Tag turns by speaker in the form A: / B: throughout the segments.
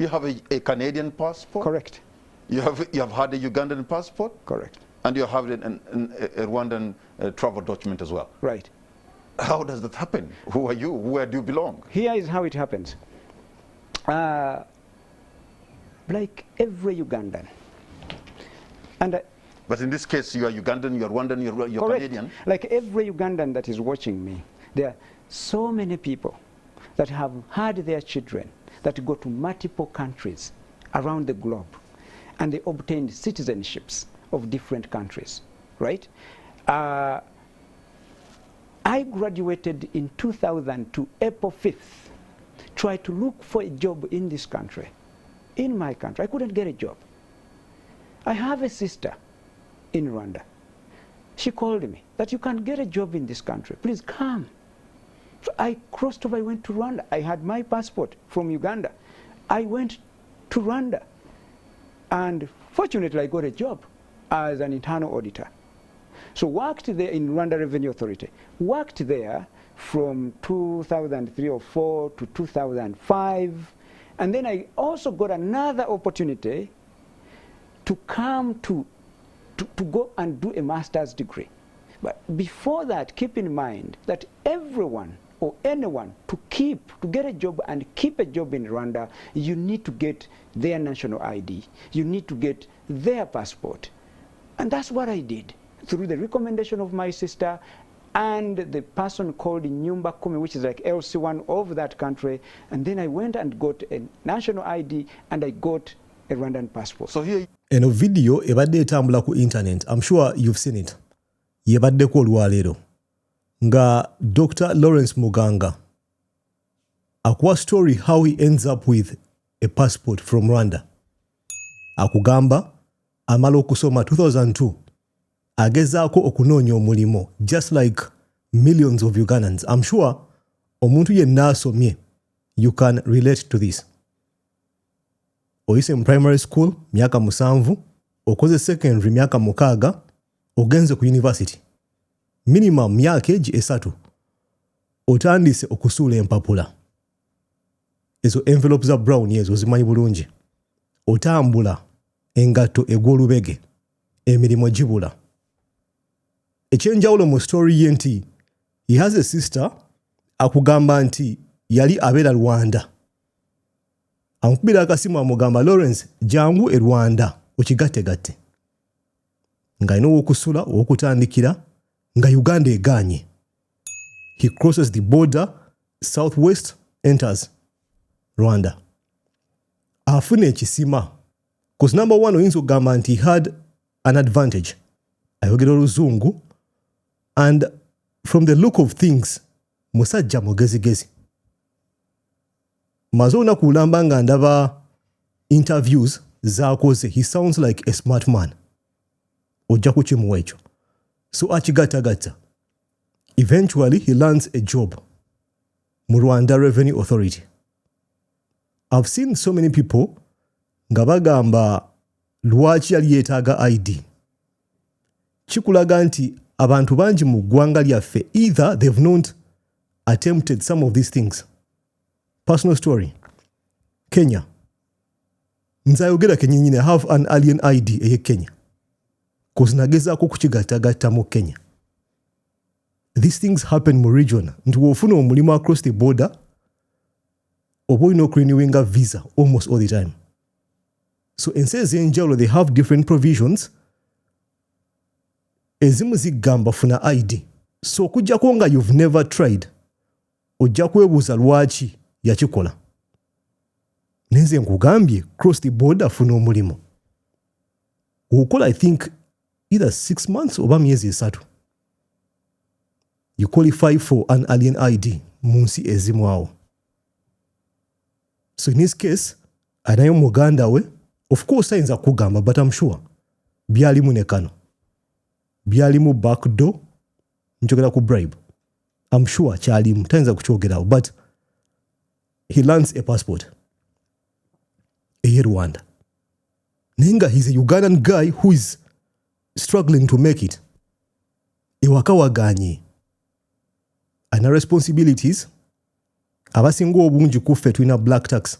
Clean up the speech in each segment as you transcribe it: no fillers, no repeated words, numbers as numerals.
A: You have a Canadian passport?
B: Correct.
A: You have had a Ugandan passport?
B: Correct.
A: And you have a Rwandan travel document as well?
B: Right.
A: How does that happen? Who are you? Where do you belong?
B: Here is how it happens. Like every Ugandan.
A: But in this case, you are Ugandan, you are Rwandan, you're Canadian.
B: Like every Ugandan that is watching me, there are so many people that have had their children that go to multiple countries around the globe, and they obtained citizenships of different countries, right? I graduated in 2002, April 5th, tried to look for a job in this country, in my country. I couldn't get a job. I have a sister in Rwanda. She called me that you can get a job in this country. Please come. So I crossed over, I went to Rwanda. I had my passport from Uganda. I went to Rwanda. And fortunately, I got a job as an internal auditor. So worked there in Rwanda Revenue Authority. Worked there from 2003 or 4 to 2005. And then I also got another opportunity to come to go and do a master's degree. But before that, keep in mind that everyone or anyone to get a job and keep a job in Rwanda, you need to get their national ID. You need to get their passport. And that's what I did through the recommendation of my sister and the person called Nyumba Kumi, which is like LC1 of that country. And then I went and got a national ID and I got a Rwandan passport.
A: So here
C: eno video ebadde etambula ku internet. I'm sure you've seen it. Yebaddeko olwaleero nga Dr. Lawrence Muganga akuwa story how he ends up with a passport from Rwanda. Akugamba amala okusoma 2002 agezaako okunoonya omulimu just like millions of Ugandans. I'm sure omuntu yenna asomye you can relate to this. Oyise mu primary school myaka 7, okoze secondary myaka 6, ogenze ku university minimum myaka 3, otandise okusuula empapula. Ezo envelopes za brown ezo zimanyi bulungi. Otambula engatto egw'olubege, emirimu gibula. Ekyenjawulo mu story ye nti he has a sister akugamba nti yali abeera Rwanda. Amukubira akasimu amugamba Lawrence jangu e Rwanda okigatte nga ino okusula okutandikira nga Uganda eganye. He crosses the border southwest, enters Rwanda. Afune ekisima because number one oyinza okugamba nti he had an advantage. Ayogera oluzungu and from the look of things musajja mugezigezi. Mazona kulamba nga ndaba interviews zaakoze, he sounds like a smart man. Ojja kukimuwa ekyo. So akigattagatta. Eventually he lands a job mu Rwanda Revenue Authority. I've seen so many people nga bagamba lwaki yali yeetaaga ID. Kikulaga nti abantu bangi mu ggwanga lyaffe either they've not attempted some of these things. Personal story. Kenya. Nzayogera kenyinyine have an alien ID eye Kenya. Because nagezaako kukigattagatta mu Kenya. These things happen mu region. Nti wofuna omulimu across the border oba olina okurenewinga visa almost all the time. So ensi ez'enjawulo they have different provisions. Ezimu zigamba funa ID. So okuggyako nga you've never tried, ojja kwebuuza lwaki yakikola. Nenze nkugambye cross the border funa omulimu. Okukola I think either 6 months oba myezi 3. You qualify for an alien ID mu nsi ezimu awo. So in this case, anayo muganda we, of course ayinza kugamba, but I'm sure byalimu ne kano. Byalimu backdoor, njogera ku bribe. I'm sure kyalimu tayinza kukyogerawo, but he lands a passport. Eye Rwanda. Nenga he's a Ugandan guy who is struggling to make it. Ewaka waganye. Ana responsibilities. Abasinga obungi kuffe tulina black tax.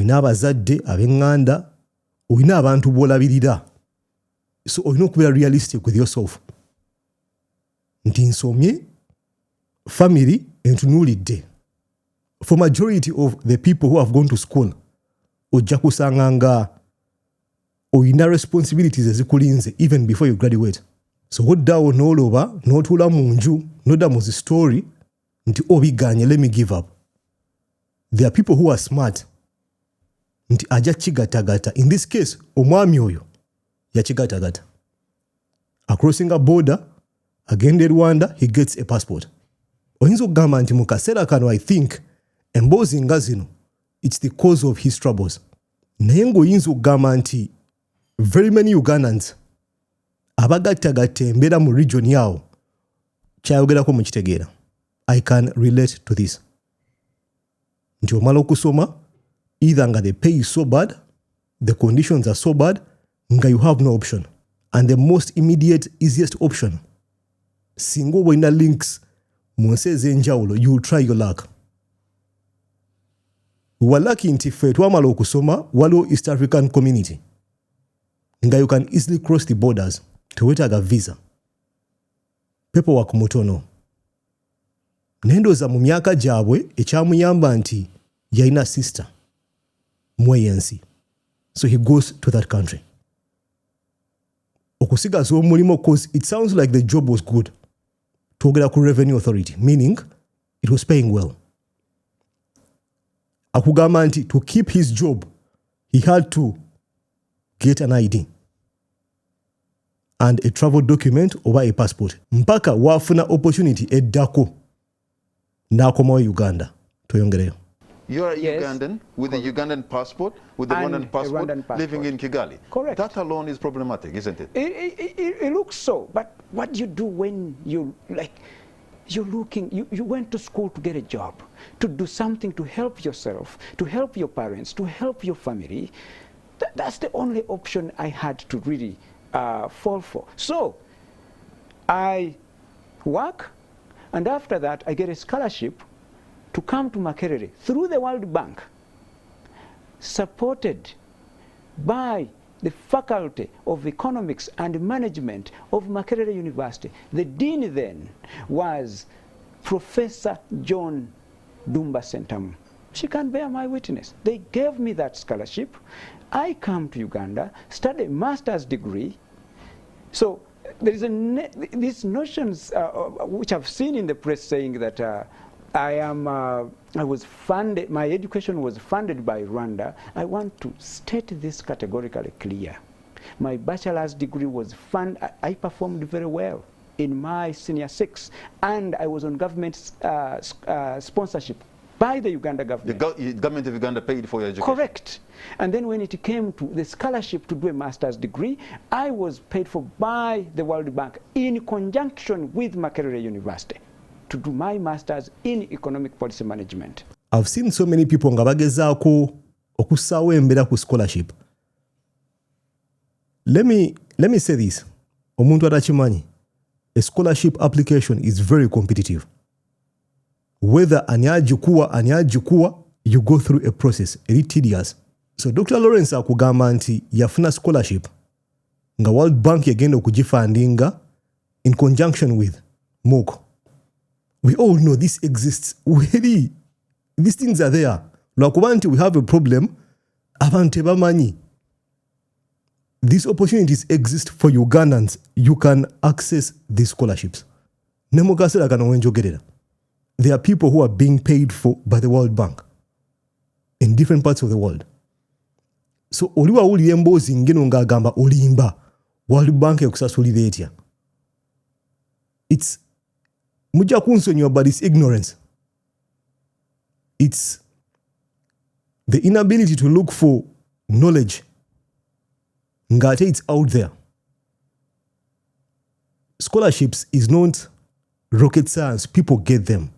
C: olina abazadde ab'eŋŋanda, olina abantu b'olabirira. So olina okubeera realistic with yourself. Nti nsomye, family entunuulidde. For majority of the people who have gone to school, ojja kusanga nga olina responsibilities ezikulinze even before you graduate. So oddaawo n'oloba n'otuula mu nju n'odda mu zi story nti obiganye, let me give up. There are people who are smart nti ajja kigatagata. In this case omwami oyo yakigatagata. Crossing a border, agende Rwanda, he gets a passport. Oyinza okugamba nti mu kaseera kano I think emboozi nga zino it's the cause of his troubles. Naye ng'oyinza okugamba nti very many Ugandans abagattagatta embeera mu region yawo kyayogerako mu kitegeera. I can relate to this. Nti omala okusoma, either nga the pay is so bad, the conditions are so bad, nga you have no option. And the most immediate, easiest option, singa oba olina links mu nsi ez'enjawulo, you will try your luck. Walaki nti ffe twamala okusoma waliwo East African community nga you can easily cross the borders teweetaaga visa. Paperwork mutono. Nendoza mu myaka gyabwe ekyamuyamba nti yalina sister mu ANC. So he goes to that country. Okusigaza omulimu cause it sounds like the job was good. Twogera ku Revenue Authority, meaning it was paying well. Akugamba nti to keep his job, he had to get an ID and a travel document oba a passport. Mpaka wafuna opportunity eddako n'akomawo Uganda. Toyongereyo.
A: You are a
B: Yes.
A: Ugandan with a Ugandan passport, with the
B: And
A: Rwandan
B: a
A: passport,
B: Rwandan passport.
A: living in Kigali.
B: Correct.
A: That alone is problematic, isn't it?
B: It looks so, but what do you do when you're looking, you went to school to get a job, to do something to help yourself, to help your parents, to help your family. That's the only option I had to really fall for. So I work, and after that I get a scholarship to come to Makerere through the World Bank, supported by the Faculty of Economics and Management of Makerere University. The dean then was Professor John Dumba Sentamu. She can bear my witness. They gave me that scholarship. I come to Uganda, study a master's degree. So there is these notions which I've seen in the press saying that I was funded, my education was funded by Rwanda. I want to state this categorically clear. My bachelor's degree was funded. I performed very well in my senior 6, and I was on government sponsorship by the Uganda government.
A: The government of Uganda paid for your education?
B: Correct. And then when it came to the scholarship to do a master's degree, I was paid for by the World Bank in conjunction with Makerere University to do my master's in economic policy management.
C: I've seen so many people nga bagezaako okussaawo embeera ku scholarship. Let me say this. Omuntu atakimanyi, a scholarship application is very competitive. Whether ani agikuwa, you go through a process, very tedious. So Dr. Lawrence akugamba nti yafuna scholarship nga World Bank yagenda okugifundinga in conjunction with MOOC. We all know this exists. Really, these things are there. Lwakuba nti we have a problem, abantu tebamanyi. These opportunities exist for Ugandans. You can access these scholarships. Ne mu kaseera kano wenjogerera, there are people who are being paid for by the World Bank in different parts of the world. So oli wawulira emboozi ngeno ng'agamba olimba World Bank ekusasulira etya. It's mujja kunsonyiwa, but it's ignorance. It's the inability to look for knowledge. Ngate it's out there. Scholarships is not rocket science. People get them.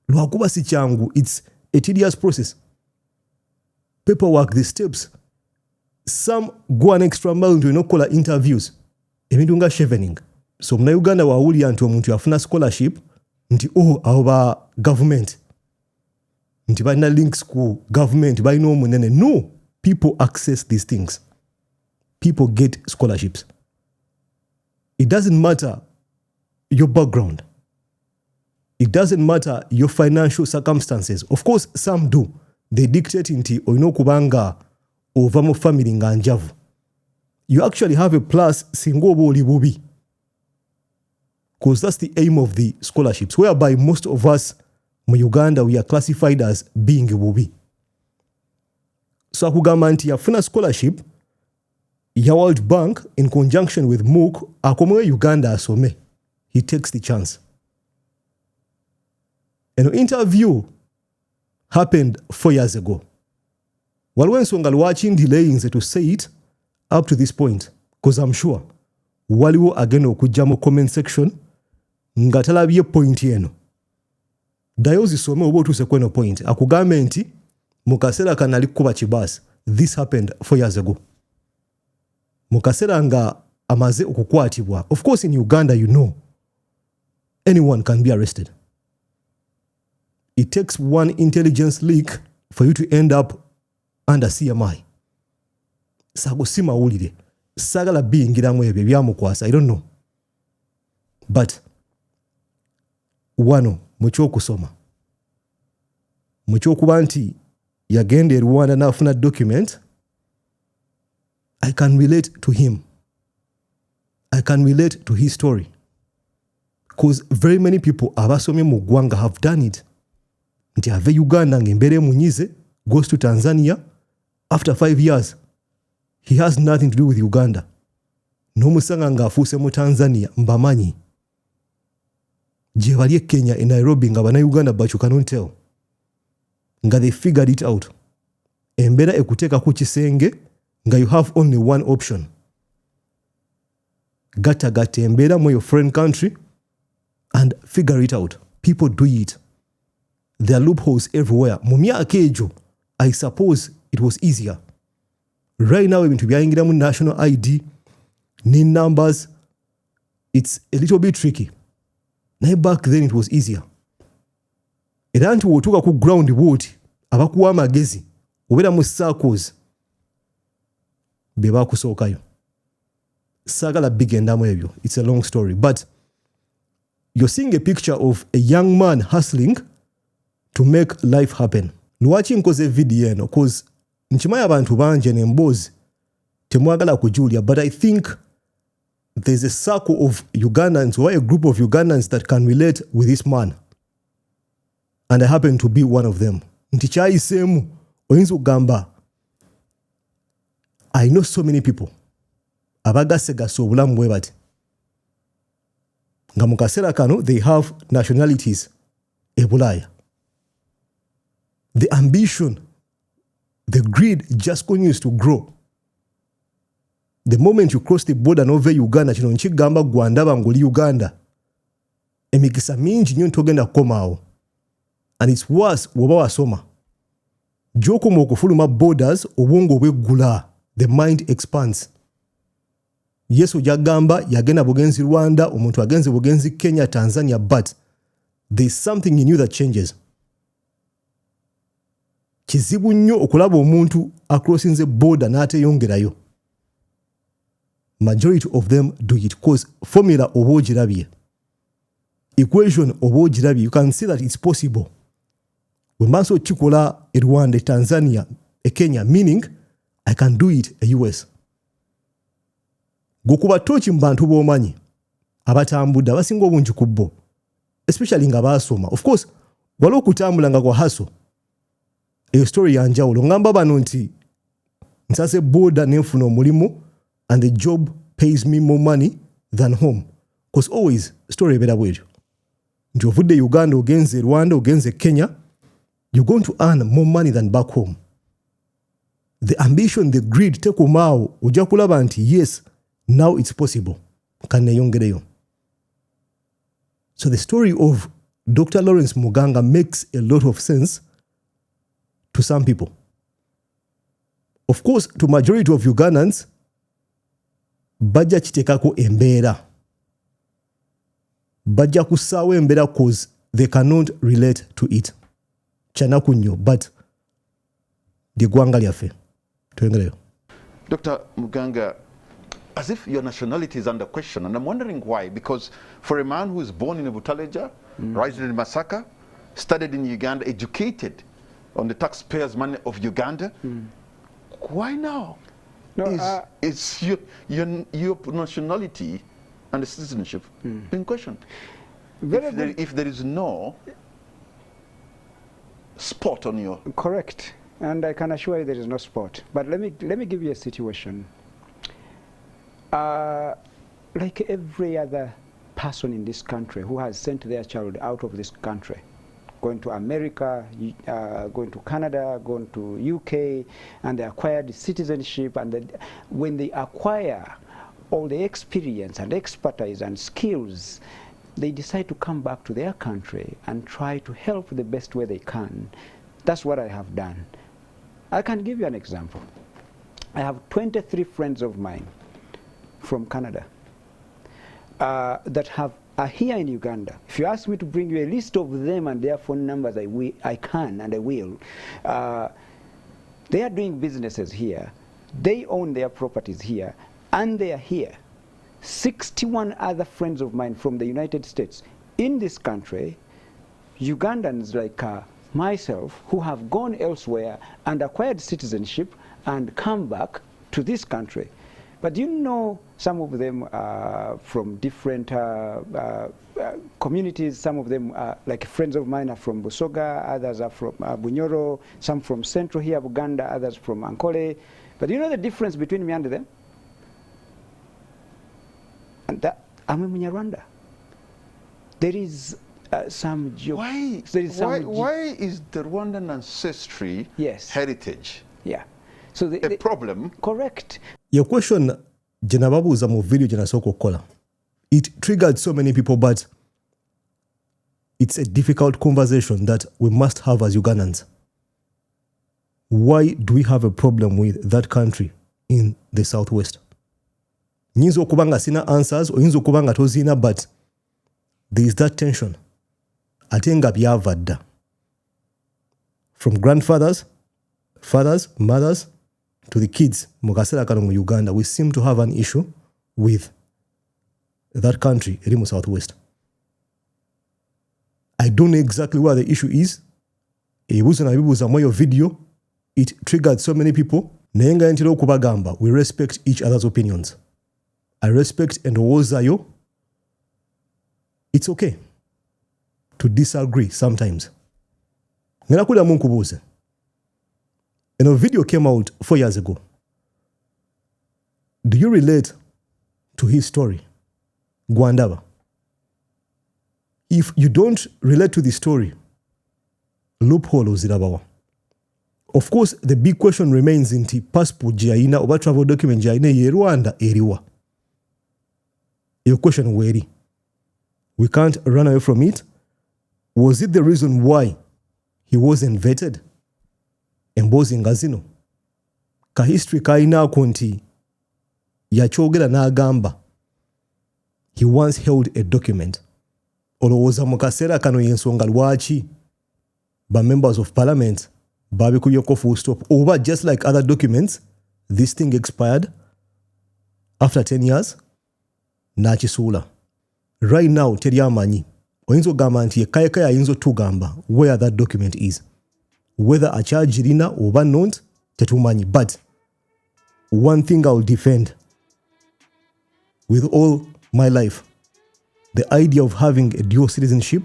C: Lwakuba si kyangu. It's a tedious process. Paperwork, the steps. Some go an extra mile to call interviews. Ebintu nga chevening. So mna Uganda wawulira nti omuntu yafuna scholarship nti aba government. Nti balina links ku government balina omunene. No, people access these things. People get scholarships. It doesn't matter your background. It doesn't matter your financial circumstances. Of course, some do. They dictate nti oyina kubanga ova mu family nga njavu. You actually have a plus singa oba oli bubi. Because that's the aim of the scholarships, whereby most of us mu Uganda we are classified as being bubi. So akugamba nti yafuna scholarship ya World Bank in conjunction with MOOC akomewe Uganda asome. He takes the chance. An interview happened 4 years ago. Waliwo ensonga lwaki delaying to say it up to this point, because I'm sure waliwo agenda okujja mu comment section nga talabye point eno. Ddayo zisome oba otuuse kweno point. Akugambe nti mu kaseera kanali kuba kibaasi. This happened 4 years ago. Mu kaseera nga amaze okukwatibwa. Of course in Uganda you know anyone can be arrested. It takes one intelligence leak for you to end up under CMI. Sago si mawulire. Sagala biyingiramu ebyo byamukwasa. I don't know. But wano mu ky'okusoma. Mu ky'okuba nti yagenda e Rwanda n'afuna document, I can relate to him. I can relate to his story. Because very many people abasomye mu ggwanga have done it. Nti ave Uganda ng'embeera emunyize, goes to Tanzania. After 5 years, he has nothing to do with Uganda. N'omusanga ng'afuuse mu Tanzania mbamanyi. Gye bali e Kenya e Nairobi nga bannayuganda but you cannot tell. Nga they figured it out. Embeera ekuteeka ku kisenge nga you have only one option. Gatta embeera mu your foreign country and figure it out. People do it. There are loopholes everywhere. Mu myaka egyo, I suppose it was easier. Right now, ebintu byayingiramu national ID, NIN numbers, it's a little bit tricky. Naye back then it was easier. Era nti wotuuka ku ground bwoti, abakuwa amagezi, obeera mu circles, be bakusookayo. Sagala bigendamu ebyo. It's a long story. But you're seeing a picture of a young man hustling to make life happen. Lwaki nkoze video eno? Because nchimanyi abantu banje n'emboozi temwagala kujulia, but I think there's a circle of Ugandans or a group of Ugandans that can relate with this man. And I happen to be one of them. Nti kyayiseemu oyinza okugamba I know so many people abagasegasa obulamu bwe bati. Nga mu kaseera kano they have nationalities e Bulaaya. The ambition, the greed just continues to grow. The moment you cross the border n'ova Uganda, kino nkigamba gwandaba ng'oli Uganda, emikisa mingi nnyo ntogenda kukomaawo. And it's worse woba wasoma. Gy'okoma okufuluma borders obwongo bweggula, the mind expands. Yesu gy'agamba yagenda bugenzi Rwanda, omuntu agenze bugenzi Kenya, Tanzania, but there's something in you that changes. Kizibu nnyo okulaba omuntu acrossinze border n'ateyongerayo. Majority of them do it because formula oba ogirabye. Equation oba ogirabye. You can see that it's possible. Bwe mba nsobola okikola e Rwanda, Tanzania, e Kenya, meaning I can do it a US. Gokuba tochi mu bantu b'omanyi abatambudde abasinga obungi ku bo, especially nga baasoma. Of course, waliwo okutambula nga kwa haso. Eyo story yanjawulo. Ngamba bano nti nsase border nenfuna omulimu and the job pays me more money than home. Because always story ebeera bwetyo. Nti ovudde Uganda ogenze Rwanda ogenze Kenya, you're going to earn more money than back home. The ambition, the greed tekomaawo ojja kulaba nti yes, now it's possible. Kaneyongereyo. So the story of Dr. Lawrence Muganga makes a lot of sense to some people. Of course, to majority of Ugandans, bajja kiteekako embeera. Bajja kussaawo embeera cause they cannot relate to it. Kyanaku nnyo, but ly'eggwanga lyaffe. Tuendeleo.
A: Dr. Muganga, as if your nationality is under question, and I'm wondering why, because for a man who is born in Butaleja, raised in Masaka, studied in Uganda, educated on the taxpayers' money of Uganda, why now?
B: No,
A: is your nationality and the citizenship in question? If there is no spot on your...
B: Correct. And I can assure you there is no spot. But let me give you a situation. Like every other person in this country who has sent their child out of this country, going to America, going to Canada, going to UK, and they acquired citizenship, and when they acquire all the experience and expertise and skills, they decide to come back to their country and try to help the best way they can. That's what I have done. I can give you an example. I have 23 friends of mine from Canada that are here in Uganda. If you ask me to bring you a list of them and their phone numbers, I can and I will. They are doing businesses here. They own their properties here, and they are here. 61 other friends of mine from the United States in this country, Ugandans like myself, who have gone elsewhere and acquired citizenship and come back to this country. But you know, some of them are from different communities. Some of them, like friends of mine, are from Busoga, others are from Bunyoro, some from central here, Uganda, others from Ankole. But you know the difference between me and them? And that I'm a Munyarwanda. There is some joke.
A: Why is the Rwandan ancestry heritage?
B: Yeah. So
A: a problem?
B: Correct.
C: Your question, Jenababuza mu video Jenasoko Kola. It triggered so many people, but it's a difficult conversation that we must have as Ugandans. Why do we have a problem with that country in the southwest? Nyinza okubanga sina answers, oyinza okubanga tozina, but there is that tension. Ate nga byava dda. From grandfathers, fathers, mothers, to the kids mu kaseera kano mu Uganda, we seem to have an issue with that country eri mu southwest. I don't know exactly where the issue is. Ebibuuzo na bibuuza mu eyo video, it triggered so many people. Naye nga ntera okubagamba, we respect each other's opinions. I respect endowoozayo. It's okay to disagree sometimes. Ngenda kuddamu nkubuuze. And a video came out 4 years ago. Do you relate to his story, Gwandaba? If you don't relate to the story, loophole ozirabawa. Of course, the big question remains nti passport gyayina oba travel document gyayina ye Rwanda eriwa. Your question weri. We can't run away from it. Was it the reason why he wasn't vetted? Emboozi nga zino. Ka history kayinaako nti yakyogera n'agamba he once held a document. Olowooza mu kaseera kano y'ensonga lwaki ba members of parliament babikubyeko full stop, oba just like other documents, this thing expired after 10 years n'akisuula. Right now teri amanyi. Oyinza okugamba nti yekkayekka ayinza otugamba where that document is. Whether akyagirina oba not, tetumanyi. But one thing I'll defend with all my life, the idea of having a dual citizenship,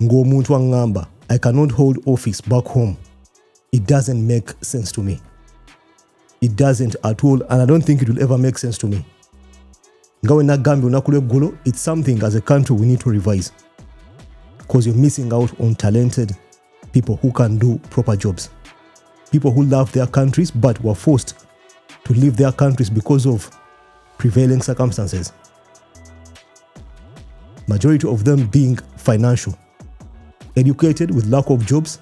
C: ng'omuntu angamba, I cannot hold office back home. It doesn't make sense to me. It doesn't at all, and I don't think it will ever make sense to me. Ngawe nagambi olunaku lw'eggulo, it's something as a country we need to revise. Because you're missing out on talented people who can do proper jobs. People who love their countries but were forced to leave their countries because of prevailing circumstances. Majority of them being financial, educated with lack of jobs,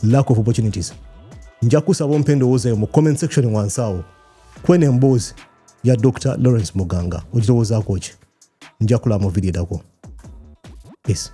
C: lack of opportunities. Nja kusaba mpendowooza mu comment section wansawo kwene emboozi ya Dr. Lawrence Muganga ogirowoozaako ki? Nja kulaba mu video dako. Peace.